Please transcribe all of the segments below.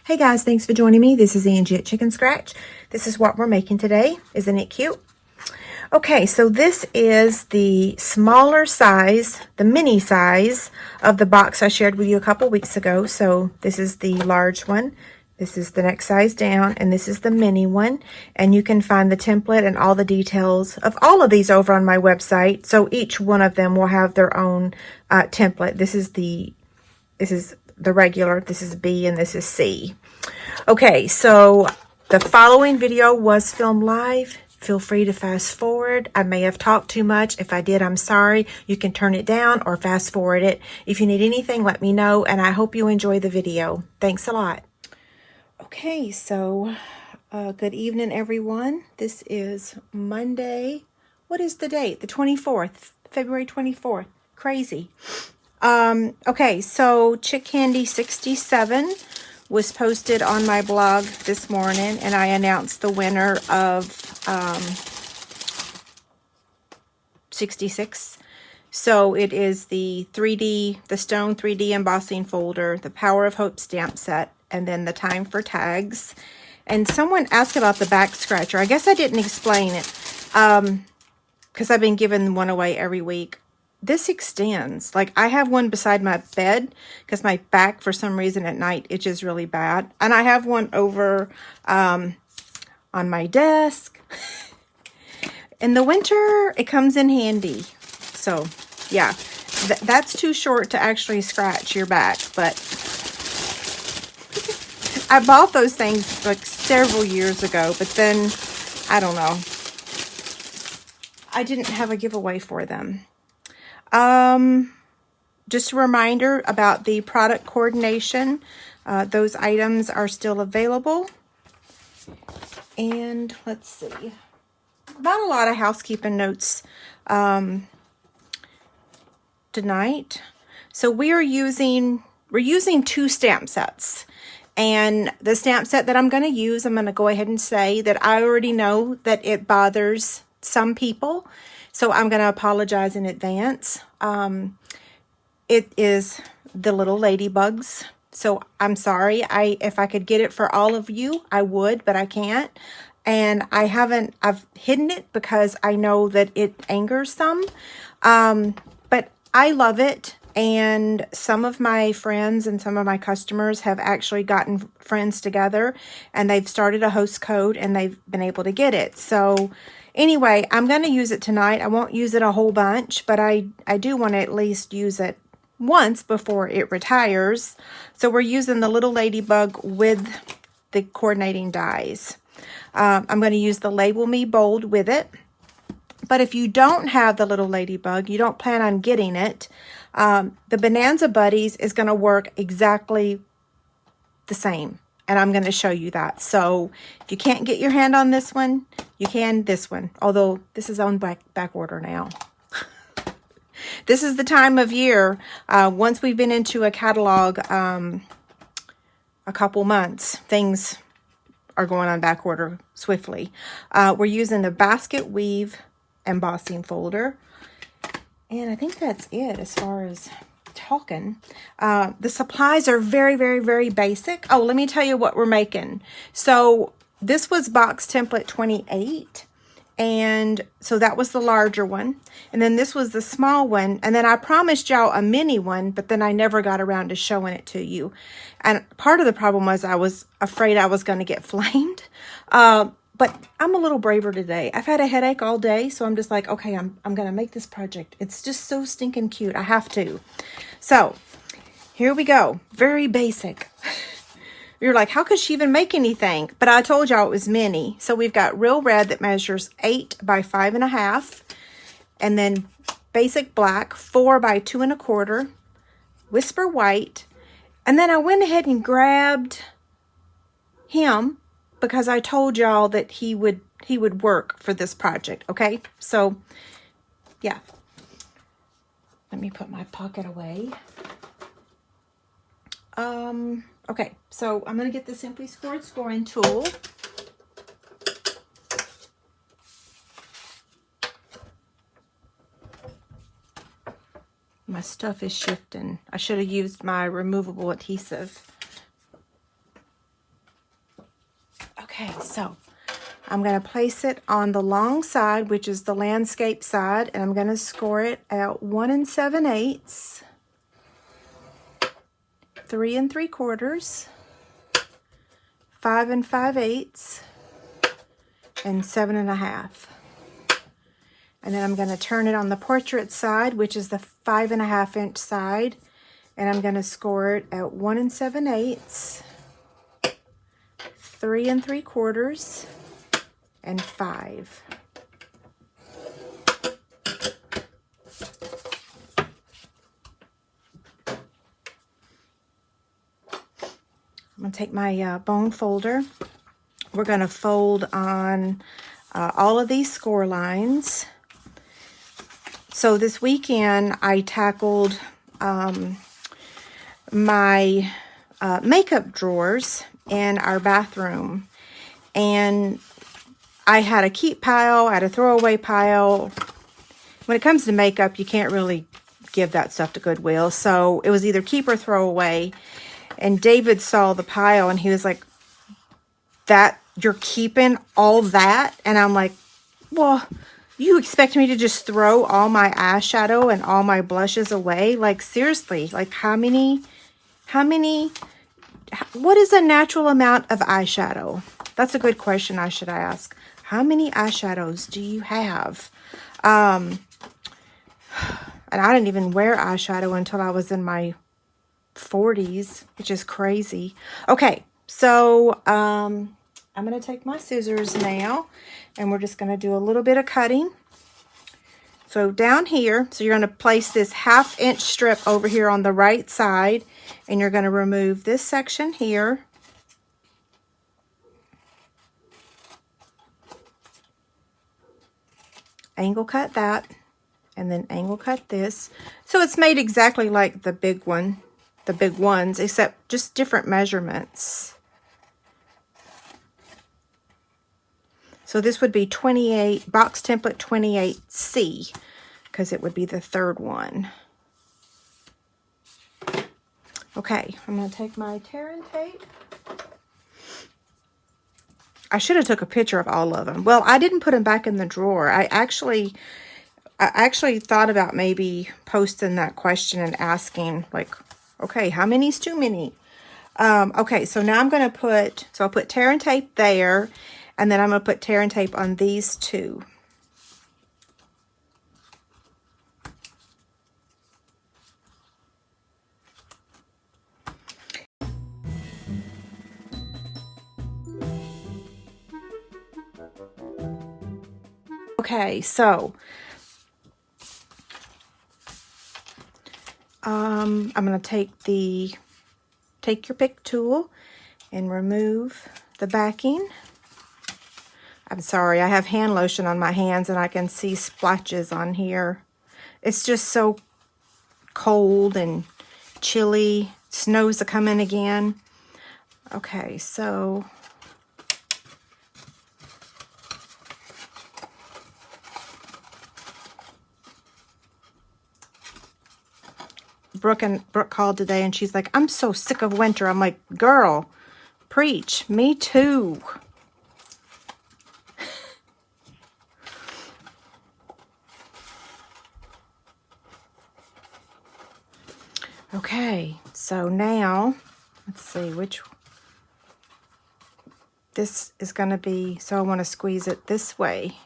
Hey guys, thanks for joining me. This is Angie at ChicnScratch. This is what we're making today. Isn't it cute? Okay, so this is the smaller size, the mini size of the box I shared with you a couple weeks ago. So this is the large one. This is the next size down, and this is the mini one. And you can find the template and all the details of all of these over on my website. So each one of them will have their own template. This is the regular, this is B, and this is C. Okay, so the following video was filmed live. Feel free to fast forward. I may have talked too much. If I did, I'm sorry. You can turn it down or fast forward it. If you need anything, let me know, and I hope you enjoy the video. Thanks a lot. Okay, so good evening, everyone. This is Monday. What is the date? The 24th, February 24th. Crazy. Okay, so Chick Candy 67 was posted on my blog this morning, and I announced the winner of 66. So it is the stone 3D embossing folder, the Power of Hope stamp set, and then the Time for Tags. And someone asked about the back scratcher. I guess I didn't explain it because I've been giving one away every week. This extends. Like, I have one beside my bed because my back, for some reason at night, itches really bad. And I have one over on my desk. In the winter, it comes in handy. So, yeah, that's too short to actually scratch your back. But I bought those things like several years ago. But then, I don't know. I didn't have a giveaway for them. Just a reminder about the product coordination. Those items are still available. And let's see. Not a lot of housekeeping notes tonight. So we're using two stamp sets. And the stamp set that I'm going to use, I'm going to go ahead and say that I already know that it bothers some people. So I'm going to apologize in advance. It is the little ladybugs. So I'm sorry. If I could get it for all of you, I would, but I can't. And I've hidden it because I know that it angers some. But I love it. And some of my friends and some of my customers have actually gotten friends together, and they've started a host code, and they've been able to get it. So anyway, I'm going to use it tonight. I won't use it a whole bunch, but I do want to at least use it once before it retires. So we're using the little ladybug with the coordinating dies. I'm going to use the Label Me Bold with it. But if you don't have the little ladybug, you don't plan on getting it, the Bonanza Buddies is going to work exactly the same. And I'm going to show you that. So if you can't get your hand on this one, you can this one. Although this is on back order now. This is the time of year. Once we've been into a catalog a couple months, things are going on back order swiftly. We're using the Basket Weave embossing folder. And I think that's it as far as talking. The supplies are very, very, very basic. Oh, let me tell you what we're making. So this was box template 28. And so that was the larger one. And then this was the small one. And then I promised y'all a mini one, but then I never got around to showing it to you. And part of the problem was I was afraid I was going to get flamed. But I'm a little braver today. I've had a headache all day, so I'm just like, okay, I'm going to make this project. It's just so stinking cute. I have to. So here we go. Very basic. You're like, how could she even make anything? But I told y'all it was mini. So we've got Real Red that measures 8 by 5.5. And then basic black, 4 by 2 1/4. Whisper White. And then I went ahead and grabbed him, because I told y'all that he would work for this project, okay? So, yeah. Let me put my pocket away. Okay, so I'm going to get the Simply Scored scoring tool. My stuff is shifting. I should have used my removable adhesive. Okay, so I'm going to place it on the long side, which is the landscape side, and I'm going to score it at 1 7/8, 3 3/4, 5 5/8, and 7 1/2. And then I'm going to turn it on the portrait side, which is the 5 1/2 inch side, and I'm going to score it at 1 7/8, 3 3/4, and 5. I'm going to take my bone folder. We're going to fold on all of these score lines. So this weekend I tackled my makeup drawers in our bathroom, and I had a keep pile, I had a throwaway pile. When it comes to makeup, you can't really give that stuff to Goodwill, so it was either keep or throw away. And David saw the pile and he was like, "That, you're keeping all that?" And I'm like, "Well, you expect me to just throw all my eyeshadow and all my blushes away? Like, seriously, like what is a natural amount of eyeshadow?" That's a good question I should ask. How many eyeshadows do you have? And I didn't even wear eyeshadow until I was in my 40s, which is crazy. Okay, so I'm going to take my scissors now, and we're just going to do a little bit of cutting. So down here, so you're going to place this 1/2 inch strip over here on the right side, and you're going to remove this section here. Angle cut that, and then angle cut this. So it's made exactly like the big ones, except just different measurements. So this would be 28, box template 28C, because it would be the third one. Okay, I'm going to take my tear and tape. I should have took a picture of all of them. Well, I didn't put them back in the drawer. I actually thought about maybe posting that question and asking, like, okay, how many is too many? Okay, so now I'm going to put, so I'll put tear and tape there, and then I'm going to put tear and tape on these two. Okay, so I'm going to take your pick tool and remove the backing. I'm sorry, I have hand lotion on my hands and I can see splotches on here. It's just so cold and chilly. Snow's a coming again. Okay, so Brooke called today and she's like, "I'm so sick of winter." I'm like, "Girl, preach. Me too." Okay, so now, let's see which, this is going to be, so I want to squeeze it this way.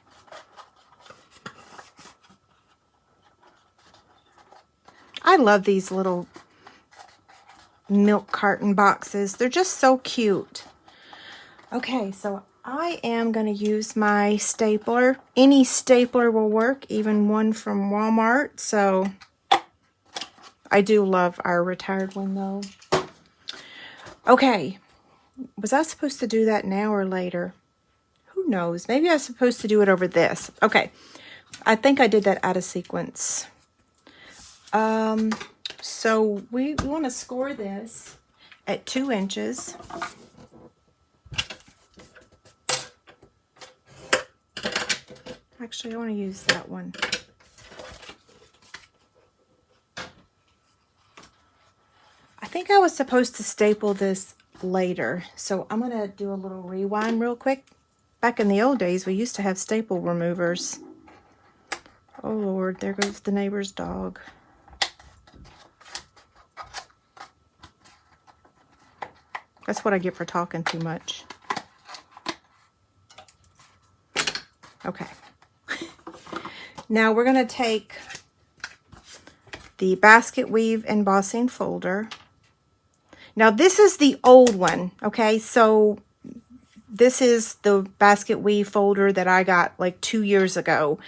I love these little milk carton boxes. They're just so cute. Okay, so I am going to use my stapler. Any stapler will work, even one from Walmart. So I do love our retired one though. Okay, was I supposed to do that now or later? Who knows? Maybe I was supposed to do it over this. Okay, I think I did that out of sequence. So we want to score this at 2 inches. Actually, I want to use that one. I think I was supposed to staple this later. So I'm gonna do a little rewind real quick. Back in the old days, we used to have staple removers. Oh Lord, there goes the neighbor's dog. That's what I get for talking too much. Okay. Now we're going to take the basket weave embossing folder. Now this is the old one, okay? So this is the basket weave folder that I got like 2 years ago.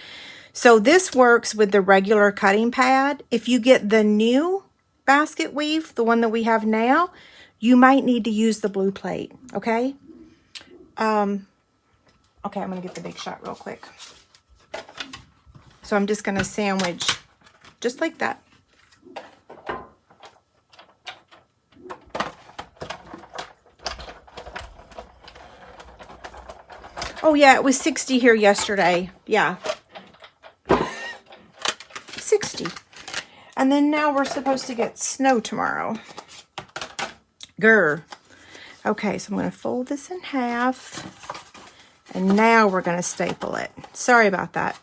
So this works with the regular cutting pad. If you get the new basket weave, the one that we have now, you might need to use the blue plate, okay? Okay, I'm going to get the big shot real quick. So I'm just going to sandwich just like that. Oh yeah, it was 60 here yesterday. Yeah. 60. And then now we're supposed to get snow tomorrow. Grr. Okay, so I'm going to fold this in half. And now we're going to staple it. Sorry about that.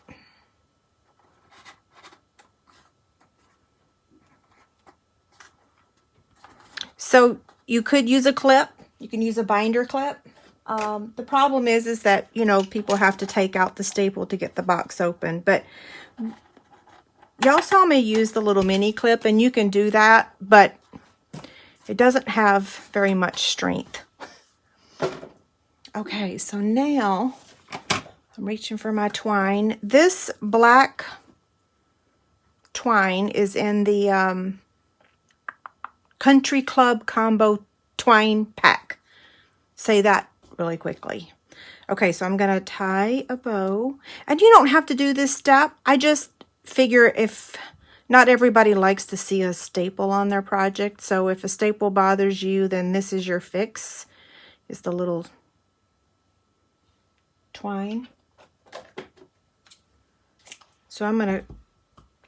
So you could use a clip. You can use a binder clip. The problem is that, you know, people have to take out the staple to get the box open. But y'all saw me use the little mini clip, and you can do that, but it doesn't have very much strength. Okay, so now I'm reaching for my twine. This black twine is in the Country Club Combo Twine Pack. Say that really quickly. Okay, so I'm going to tie a bow. And you don't have to do this step. I just figure if not everybody likes to see a staple on their project. So if a staple bothers you, then this is your fix. It's the little twine. So I'm going to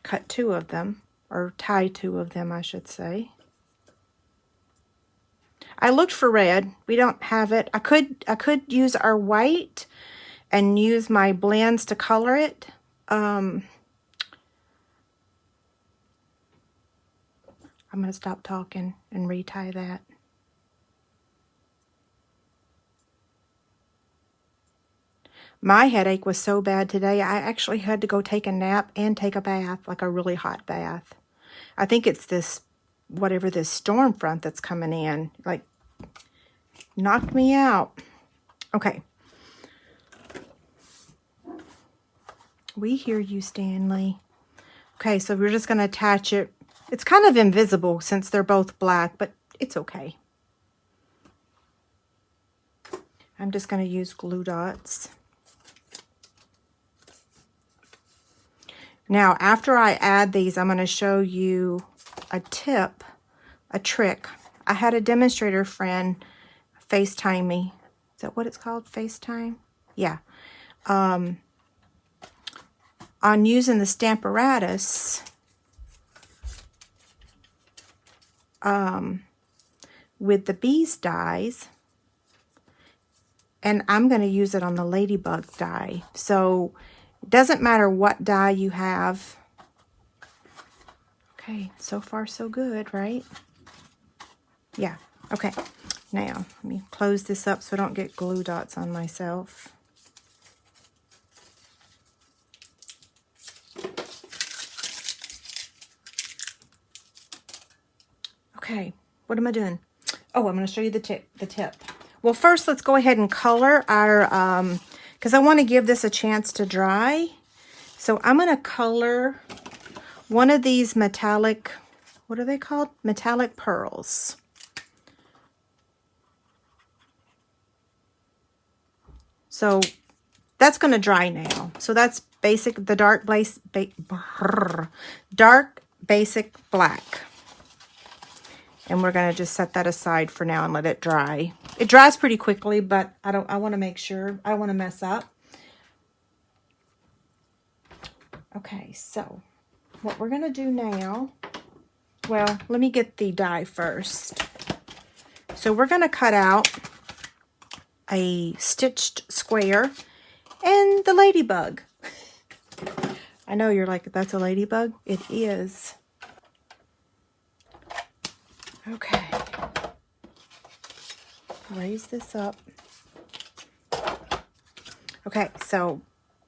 cut 2 of them, or tie 2 of them, I should say. I looked for red. We don't have it. I could use our white and use my blends to color it. I'm going to stop talking and retie that. My headache was so bad today, I actually had to go take a nap and take a bath, like a really hot bath. I think it's this, whatever this storm front that's coming in, like, knocked me out. Okay. We hear you, Stanley. Okay, so we're just going to attach it. It's kind of invisible since they're both black, but it's okay. I'm just going to use glue dots. Now, after I add these, I'm going to show you a tip, a trick. I had a demonstrator friend FaceTime me. Is that what it's called? FaceTime? Yeah. On using the Stamparatus with the bees dies, and I'm going to use it on the ladybug die. So it doesn't matter what die you have. Okay, so far so good, right? Yeah, okay. Now, let me close this up so I don't get glue dots on myself. Okay, what am I doing? Oh, I'm going to show you the tip. Well, first, let's go ahead and color our, because I want to give this a chance to dry. So I'm going to color one of these metallic, what are they called? Metallic pearls. So that's going to dry now. So that's basic, the dark basic black. And we're going to just set that aside for now and let it dry. It dries pretty quickly, but I want to make sure. I don't want to mess up. Okay, so what we're going to do now, well, let me get the dye first. So we're going to cut out a stitched square and the ladybug. I know you're like, that's a ladybug. It is. Okay. Raise this up. Okay, so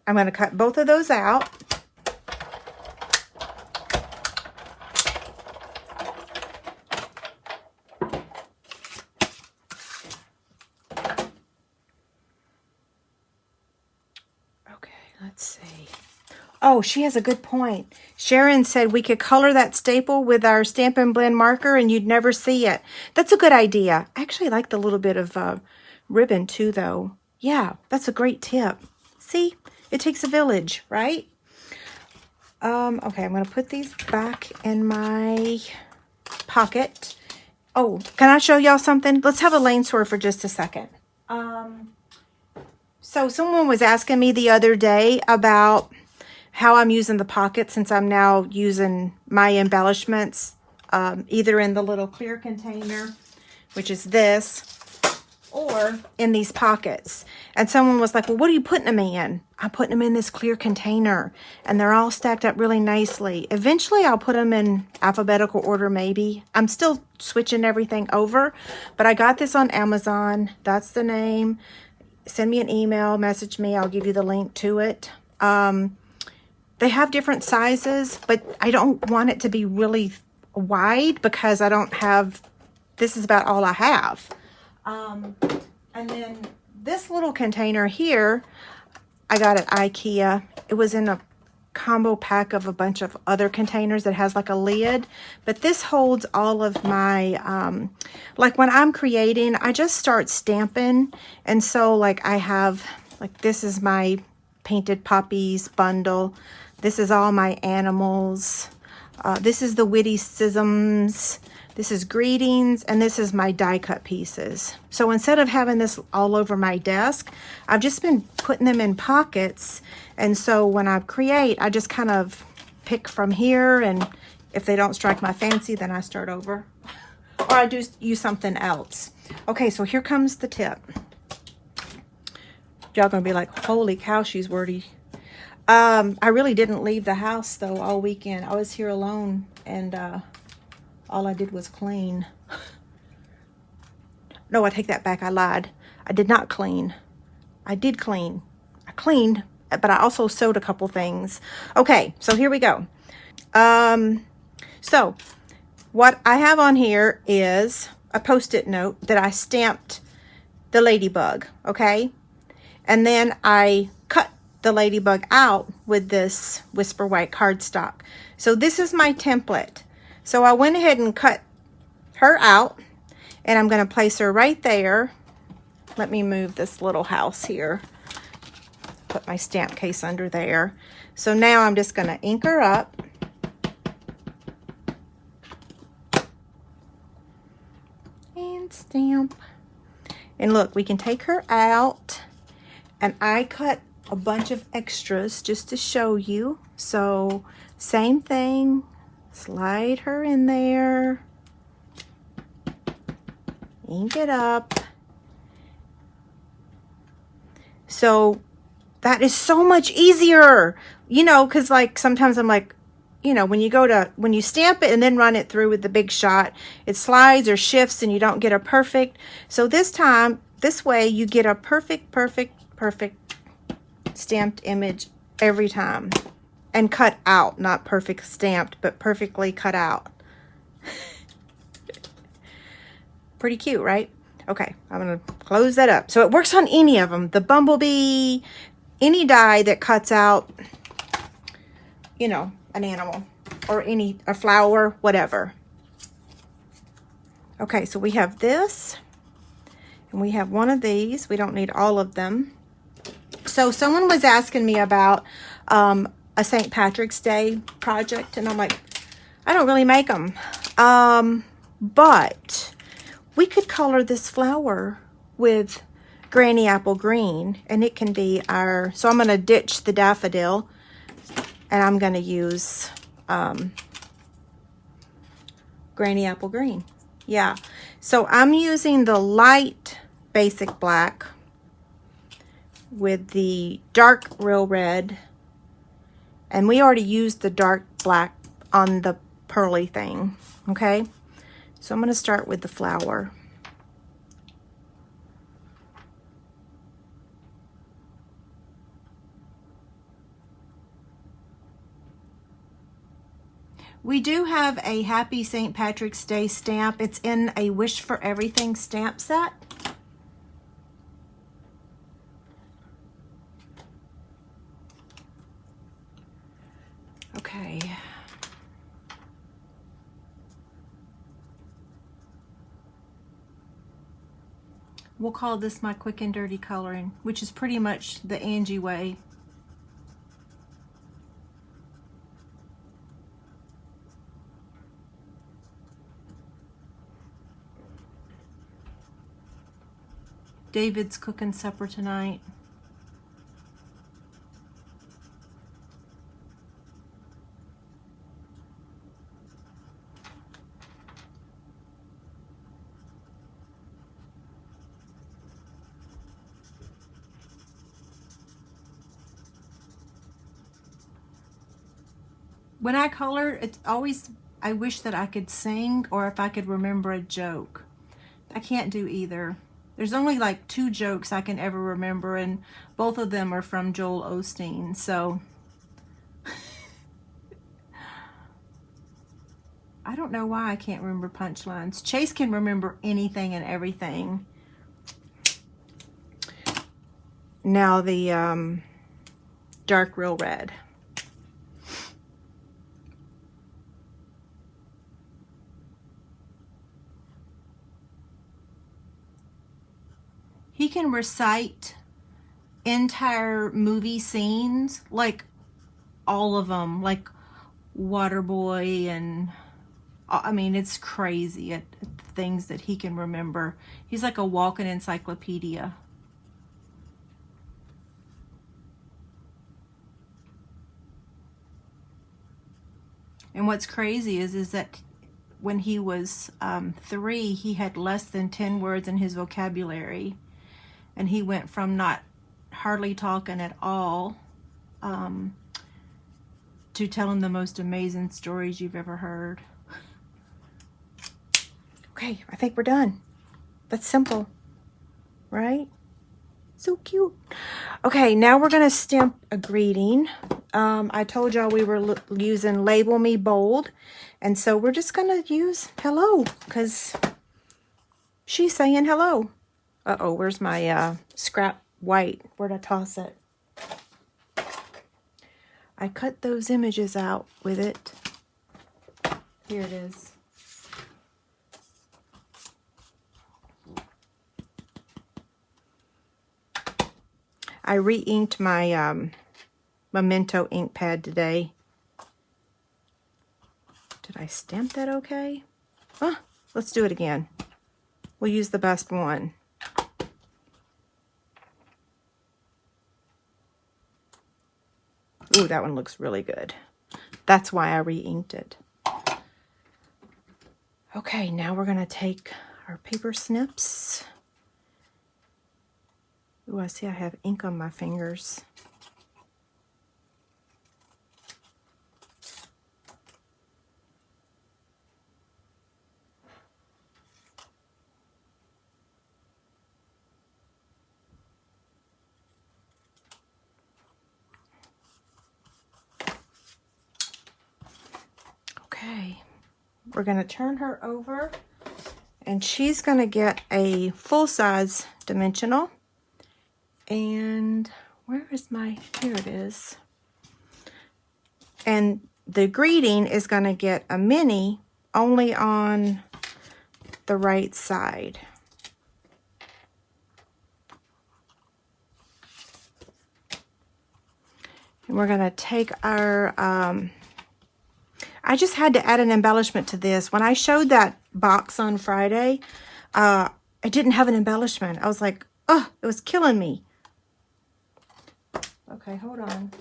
I'm going to cut both of those out. Okay, let's see. Oh, she has a good point. Sharon said we could color that staple with our Stampin' Blend marker and you'd never see it. That's a good idea. I actually like the little bit of ribbon too, though. Yeah, that's a great tip. See, it takes a village, right? Okay, I'm going to put these back in my pocket. Oh, can I show y'all something? Let's have a lane sort for just a second. So someone was asking me the other day about how I'm using the pocket, since I'm now using my embellishments either in the little clear container, which is this, or in these pockets. And someone was like, well, what are you putting them in? I'm putting them in this clear container, and they're all stacked up really nicely. Eventually I'll put them in alphabetical order, maybe. I'm still switching everything over, but I got this on Amazon. That's the name. Send me an email, message me, I'll give you the link to it. They have different sizes, but I don't want it to be really wide because I don't have, this is about all I have. And then this little container here, I got at IKEA. It was in a combo pack of a bunch of other containers that has like a lid, but this holds all of my, like when I'm creating, I just start stamping. And so like I have, like this is my painted poppies bundle. This is all my animals. This is the witticisms. This is greetings, and this is my die cut pieces. So instead of having this all over my desk, I've just been putting them in pockets. And so when I create, I just kind of pick from here, and if they don't strike my fancy, then I start over. Or I do use something else. Okay, so here comes the tip. Y'all gonna be like, holy cow, she's wordy. I really didn't leave the house though all weekend. I was here alone, and all I did was clean. No, I take that back. I lied. I did not clean. I did clean. I cleaned, but I also sewed a couple things. Okay, so here we go. So what I have on here is a Post-it note that I stamped the ladybug, okay? And then I cut the ladybug out with this Whisper White cardstock. So this is my template. So I went ahead and cut her out, and I'm going to place her right there. Let me move this little house here. Put my stamp case under there. So now I'm just going to ink her up. And stamp. And look, we can take her out. And I cut a bunch of extras just to show you. So same thing. Slide her in there, ink it up. So that is so much easier, you know, because like sometimes I'm like, you know, when you stamp it and then run it through with the big shot, it slides or shifts and you don't get a perfect. So this time, this way you get a perfect stamped image every time. And cut out, not perfect stamped, but perfectly cut out. Pretty cute, right? Okay, I'm going to close that up. So it works on any of them. The bumblebee, any die that cuts out, you know, an animal or a flower, whatever. Okay, so we have this. And we have one of these. We don't need all of them. So someone was asking me about a St. Patrick's Day project, and I'm like, I don't really make them, but we could color this flower with Granny Apple Green, and it can be our, so I'm going to ditch the daffodil, and I'm going to use Granny Apple Green. Yeah, So I'm using the light basic black with the dark real red, and we already used the dark black on the pearly thing. Okay, so I'm going to start with the flower. We do have a Happy St. Patrick's Day stamp. It's in a Wish for Everything stamp set. Okay. We'll call this my quick and dirty coloring, which is pretty much the Angie way. David's cooking supper tonight. When I color, it's always, I wish that I could sing or if I could remember a joke. I can't do either. There's only like 2 jokes I can ever remember, and both of them are from Joel Osteen, so I don't know why I can't remember punchlines. Chase can remember anything and everything. Now the dark real red. He can recite entire movie scenes, like all of them, like Waterboy, and I mean, it's crazy at the things that he can remember. He's like a walking encyclopedia. And what's crazy is that when he was 3, he had less than 10 words in his vocabulary. And he went from not hardly talking at all to telling the most amazing stories you've ever heard. Okay, I think we're done. That's simple, right? So cute. Okay, now we're going to stamp a greeting. I told y'all we were using Label Me Bold. And so we're just going to use hello because she's saying hello. Uh-oh, where's my scrap white? Where'd I toss it? I cut those images out with it. Here it is. I re-inked my Memento ink pad today. Did I stamp that okay? Let's do it again. We'll use the best one. Ooh, that one looks really good. That's why I re-inked it. Okay, now we're going to take our paper snips. Ooh, I see I have ink on my fingers. Okay, we're going to turn her over, and she's going to get a full-size dimensional. And where is my, here it is. And the greeting is going to get a mini only on the right side. And we're going to take our, I just had to add an embellishment to this. When I showed that box on Friday, I didn't have an embellishment. I was like, oh, it was killing me. Okay, hold on.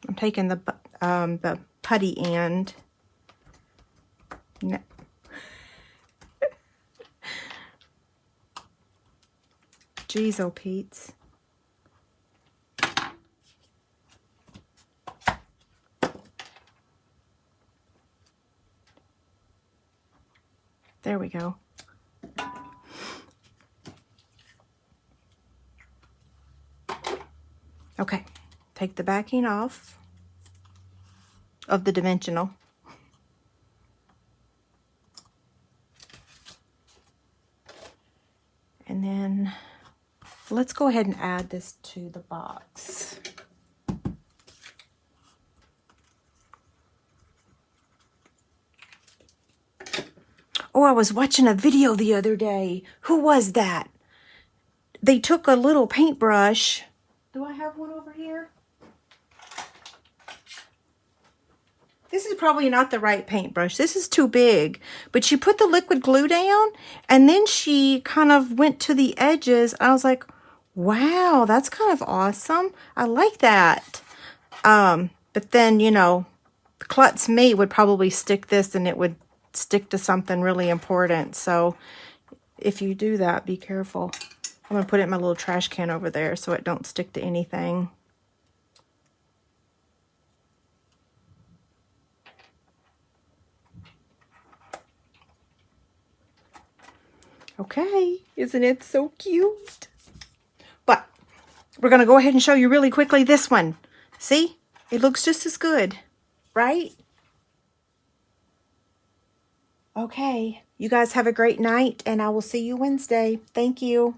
I'm taking the putty end. No. Jeez, oh Pete's. There we go. Okay, take the backing off of the dimensional. And then let's go ahead and add this to the box. Oh, I was watching a video the other day. Who was that? They took a little paintbrush. Do I have one over here? This is probably not the right paintbrush. This is too big. But she put the liquid glue down, and then she kind of went to the edges. I was like, wow, that's kind of awesome. I like that. But then, you know, Klutz Me would probably stick this, and it would stick to something really important. So if you do that, be careful. I'm going to put it in my little trash can over there so it don't stick to anything. Okay, isn't it so cute? But we're going to go ahead and show you really quickly this one. See? It looks just as good, right? Okay, you guys have a great night, and I will see you Wednesday. Thank you.